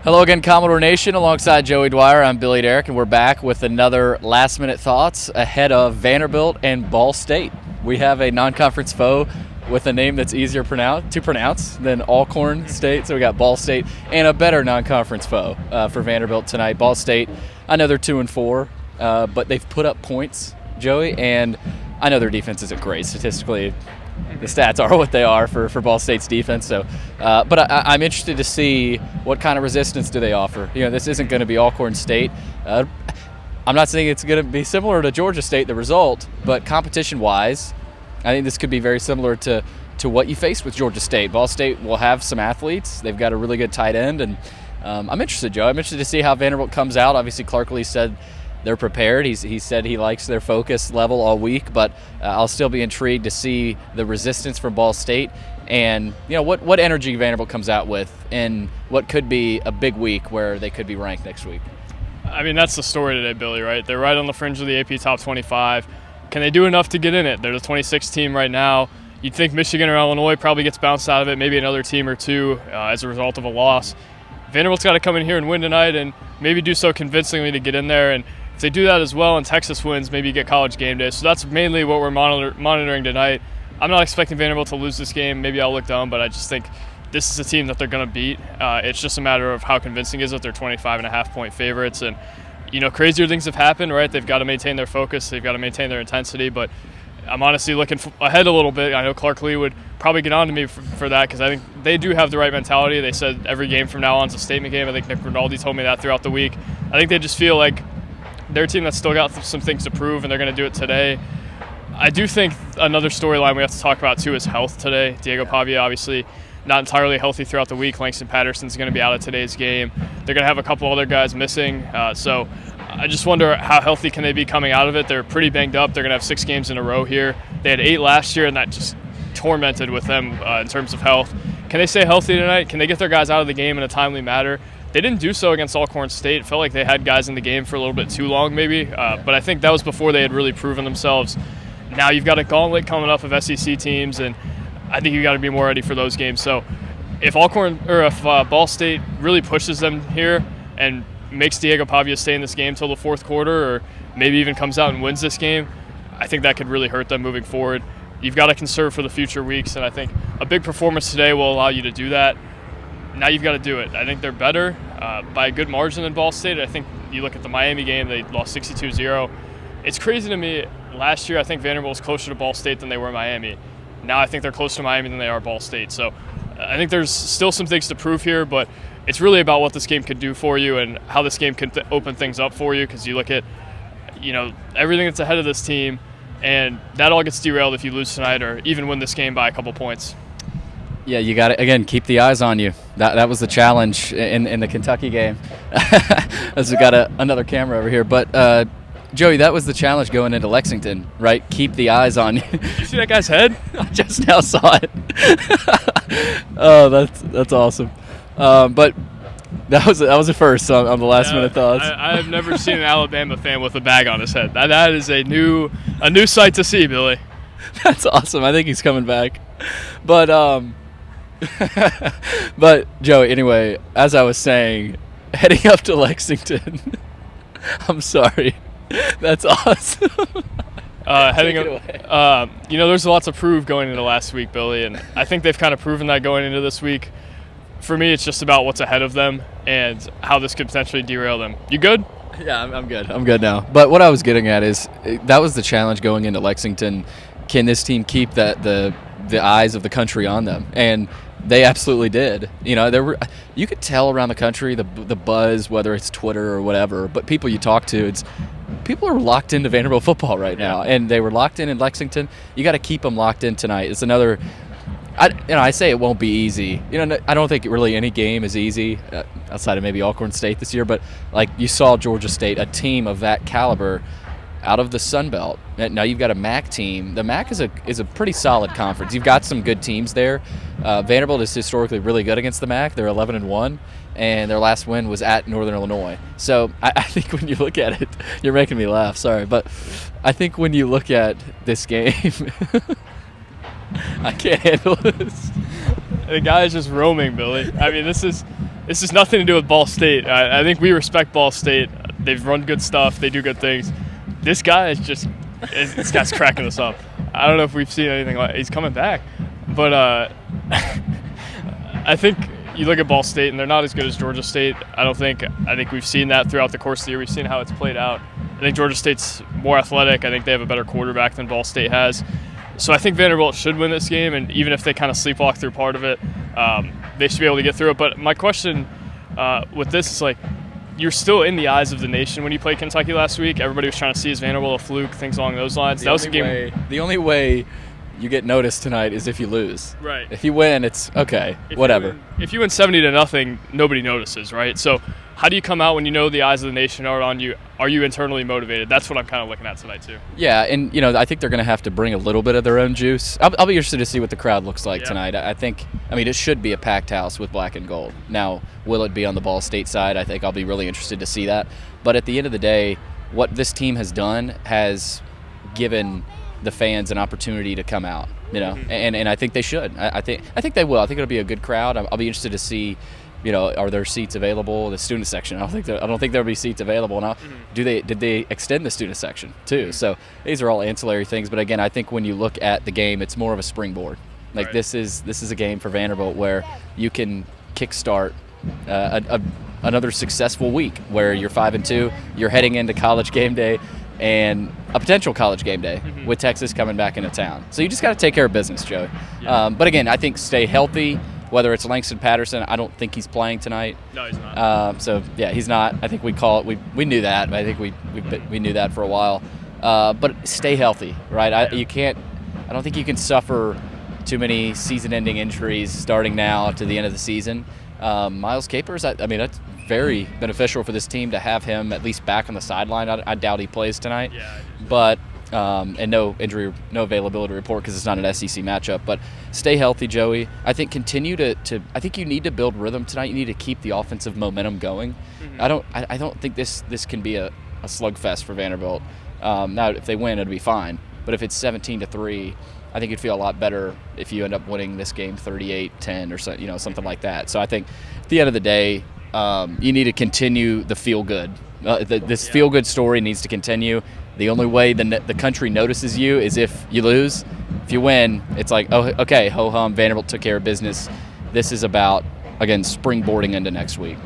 Hello again, Commodore Nation. Alongside Joey Dwyer, I'm Billy Derrick, and we're back with another last-minute thoughts ahead of Vanderbilt and Ball State. We have a non-conference foe with a name that's easier to pronounce than Alcorn State, so we got Ball State, and a better non-conference foe for Vanderbilt tonight. Ball State, I know they're 2-4, but they've put up points, Joey, and I know their defense isn't great statistically. The stats are what they are for Ball State's defense. So, but I'm interested to see what kind of resistance do they offer. You know, this isn't going to be Alcorn State. I'm not saying it's going to be similar to Georgia State, the result, but competition-wise, I think this could be very similar to what you faced with Georgia State. Ball State will have some athletes. They've got a really good tight end, and I'm interested, Joe. I'm interested to see how Vanderbilt comes out. Obviously, Clarkley said they're prepared. He said he likes their focus level all week, but I'll still be intrigued to see the resistance from Ball State and, you know, what energy Vanderbilt comes out with in what could be a big week where they could be ranked next week. I mean, that's the story today, Billy, right? They're right on the fringe of the AP Top 25. Can they do enough to get in it? They're the 26th team right now. You'd think Michigan or Illinois probably gets bounced out of it, maybe another team or two as a result of a loss. Vanderbilt's got to come in here and win tonight and maybe do so convincingly to get in there. And if they do that as well and Texas wins, maybe you get College game day. So that's mainly what we're monitoring tonight. I'm not expecting Vanderbilt to lose this game. Maybe I'll look dumb, but I just think this is a team that they're going to beat. It's just a matter of how convincing is it. They're 25.5-point favorites. And, you know, crazier things have happened, right? They've got to maintain their focus. They've got to maintain their intensity. But I'm honestly looking ahead a little bit. I know Clarkley would probably get on to me for that because I think they do have the right mentality. They said every game from now on is a statement game. I think Nick Rinaldi told me that throughout the week. I think they just feel like they're a team that's still got some things to prove, and they're going to do it today. I do think another storyline we have to talk about, too, is health today. Diego Pavia, obviously, not entirely healthy throughout the week. Langston Patterson's going to be out of today's game. They're going to have a couple other guys missing. So I just wonder how healthy can they be coming out of it. They're pretty banged up. They're going to have 6 games in a row here. They had 8 last year, and that just tormented with them in terms of health. Can they stay healthy tonight? Can they get their guys out of the game in a timely manner? They didn't do so against Alcorn State. It felt like they had guys in the game for a little bit too long maybe, but I think that was before they had really proven themselves. Now you've got a gauntlet coming up of SEC teams, and I think you've got to be more ready for those games. So if Ball State really pushes them here and makes Diego Pavia stay in this game till the fourth quarter, or maybe even comes out and wins this game, I think that could really hurt them moving forward. You've got to conserve for the future weeks, and I think a big performance today will allow you to do that. Now you've got to do it. I think they're better by a good margin than Ball State. I think you look at the Miami game, they lost 62-0. It's crazy to me. Last year, I think Vanderbilt was closer to Ball State than they were Miami. Now I think they're closer to Miami than they are Ball State. So I think there's still some things to prove here, but it's really about what this game could do for you and how this game can open things up for you, because you look at, you know, everything that's ahead of this team, and that all gets derailed if you lose tonight or even win this game by a couple points. Yeah, you got to, again, keep the eyes on you. That was the challenge in the Kentucky game. As we got another camera over here. But, Joey, that was the challenge going into Lexington, right? Keep the eyes on you. Did you see that guy's head? I just now saw it. Oh, that's awesome. But that was a first on the last-minute thoughts. I have never seen an Alabama fan with a bag on his head. That is a new sight to see, Billy. That's awesome. I think he's coming back. But but Joey, anyway, as I was saying, heading up to Lexington. I'm sorry. That's awesome. Heading up, you know, there's lots of proof going into last week, Billy, and I think they've kind of proven that going into this week. For me, it's just about what's ahead of them and how this could potentially derail them. You good? Yeah, I'm good. I'm good now. But what I was getting at is that was the challenge going into Lexington. Can this team keep the eyes of the country on them? And they absolutely did. You know, you could tell around the country the buzz, whether it's Twitter or whatever. But people you talk to, people are locked into Vanderbilt football right now, and they were locked in Lexington. You got to keep them locked in tonight. It's another. I say it won't be easy. You know, I don't think really any game is easy outside of maybe Alcorn State this year. But like you saw Georgia State, a team of that caliber, out of the Sun Belt. Now you've got a MAC team. The MAC is a pretty solid conference. You've got some good teams there. Vanderbilt is historically really good against the MAC. They're 11-1, and their last win was at Northern Illinois. So I think when you look at it, you're making me laugh. Sorry, but I think when you look at this game, I can't handle this. The guy is just roaming, Billy. I mean, this is this has nothing to do with Ball State. I think we respect Ball State. They've run good stuff. They do good things. This guy is just this guy's cracking us up. I don't know if we've seen anything like he's coming back, but I think you look at Ball State and they're not as good as Georgia State. I think we've seen that throughout the course of the year. We've seen how it's played out. I think Georgia State's more athletic. I think they have a better quarterback than Ball State has. So I think Vanderbilt should win this game, and even if they kind of sleepwalk through part of it, they should be able to get through it. But my question with this is, like, you're still in the eyes of the nation when you played Kentucky last week. Everybody was trying to see is Vanderbilt a fluke, things along those lines. That was a game. The only way you get noticed tonight is if you lose. Right. If you win, it's okay, whatever. If you win 70-0, nobody notices, right? So how do you come out when you know the eyes of the nation are on you? Are you internally motivated? That's what I'm kind of looking at tonight too. Yeah, and I think they're going to have to bring a little bit of their own juice. I'll be interested to see what the crowd looks like tonight. I mean, it should be a packed house with black and gold. Now, will it be on the Ball State side? I think I'll be really interested to see that. But at the end of the day, what this team has done has given the fans an opportunity to come out, and I think they should. I think they will. I think it'll be a good crowd. I'll be interested to see, are there seats available? The student section. I don't think there'll be seats available. Now, did they extend the student section too? So these are all ancillary things. But again, I think when you look at the game, it's more of a springboard. Like right. this is a game for Vanderbilt where you can kickstart another successful week where you're 5-2. You're heading into college game day. And a potential college game day with Texas coming back into town. So you just got to take care of business, Joey. Yeah. But again, I think stay healthy, whether it's Langston Patterson. I don't think he's playing tonight. No, he's not. So, yeah, he's not. I think we knew that. I think we knew that for a while. But stay healthy, right? I don't think you can suffer too many season-ending injuries starting now to the end of the season. Miles Capers, I mean, that's very beneficial for this team to have him at least back on the sideline. I doubt he plays tonight. Yeah. But and no availability report because it's not an SEC matchup. But stay healthy, Joey. I think continue to I think you need to build rhythm tonight. You need to keep the offensive momentum going. I don't think this can be a slugfest for Vanderbilt. Now, if they win, it'll be fine. But if it's 17-3, I think you'd feel a lot better if you end up winning this game 38-10 or so, something like that. So I think at the end of the day, you need to continue the feel good. This feel good story needs to continue. The only way the country notices you is if you lose. If you win, it's like, oh, okay, ho hum, Vanderbilt took care of business. This is about, again, springboarding into next week.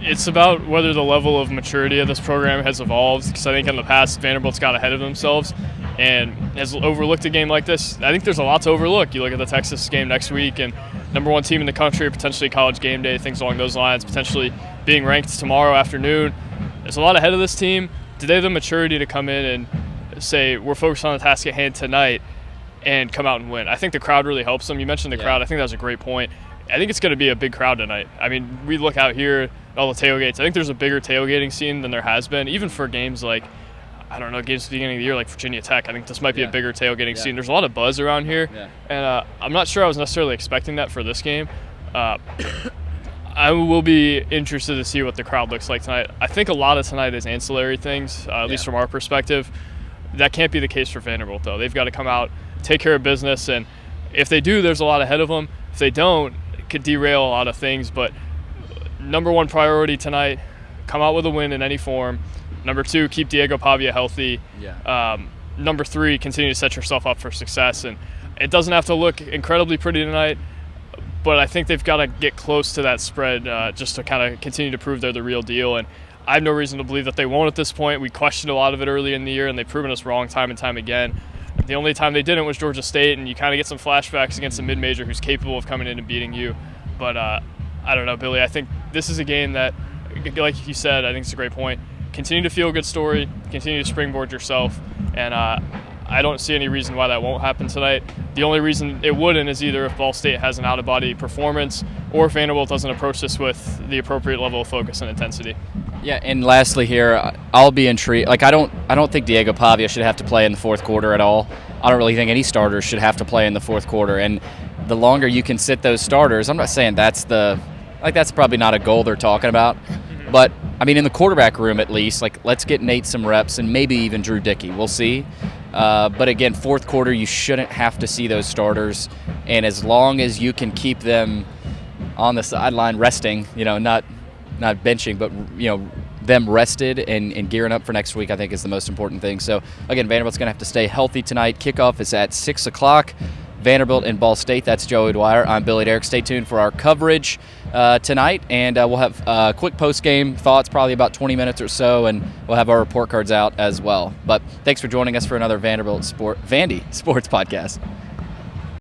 It's about whether the level of maturity of this program has evolved, because I think in the past Vanderbilt's got ahead of themselves and has overlooked a game like this. I think there's a lot to overlook. You look at the Texas game next week and number one team in the country, potentially college game day, things along those lines, potentially being ranked tomorrow afternoon. There's a lot ahead of this team. Do they have the maturity to come in and say, we're focused on the task at hand tonight and come out and win? I think the crowd really helps them. You mentioned the crowd. I think that was a great point. I think it's going to be a big crowd tonight. I mean, we look out here, all the tailgates. I think there's a bigger tailgating scene than there has been, even for games like, I don't know, games at the beginning of the year like Virginia Tech. I think this might be a bigger tailgating scene. There's a lot of buzz around here, and I'm not sure I was necessarily expecting that for this game. I will be interested to see what the crowd looks like tonight. I think a lot of tonight is ancillary things, at least from our perspective. That can't be the case for Vanderbilt, though. They've got to come out, take care of business, and if they do, there's a lot ahead of them. If they don't, it could derail a lot of things, but number one priority tonight, come out with a win in any form. Number two, keep Diego Pavia healthy. Number three, continue to set yourself up for success. And it doesn't have to look incredibly pretty tonight, but I think they've got to get close to that spread just to kind of continue to prove they're the real deal. And I have no reason to believe that they won't at this point. We questioned a lot of it early in the year, and they've proven us wrong time and time again. The only time they didn't was Georgia State, and you kind of get some flashbacks against a mid-major who's capable of coming in and beating you. But I don't know, Billy. I think this is a game that, like you said, I think it's a great point. Continue to feel a good story, continue to springboard yourself, and I don't see any reason why that won't happen tonight. The only reason it wouldn't is either if Ball State has an out-of-body performance or if Vanderbilt doesn't approach this with the appropriate level of focus and intensity. Yeah, and lastly here, I'll be intrigued. Like I don't think Diego Pavia should have to play in the fourth quarter at all. I don't really think any starters should have to play in the fourth quarter. And the longer you can sit those starters, I'm not saying that's probably not a goal they're talking about. But, I mean, in the quarterback room at least, like, let's get Nate some reps and maybe even Drew Dickey. We'll see. But, again, fourth quarter, you shouldn't have to see those starters. And as long as you can keep them on the sideline resting, not benching, but them rested and gearing up for next week, I think, is the most important thing. So again, Vanderbilt's going to have to stay healthy tonight. Kickoff is at 6 o'clock. Vanderbilt and Ball State. That's Joey Dwyer. I'm Billy Derrick. Stay tuned for our coverage tonight, and we'll have quick post-game thoughts, probably about 20 minutes or so, and we'll have our report cards out as well. But thanks for joining us for another Vandy Sports podcast.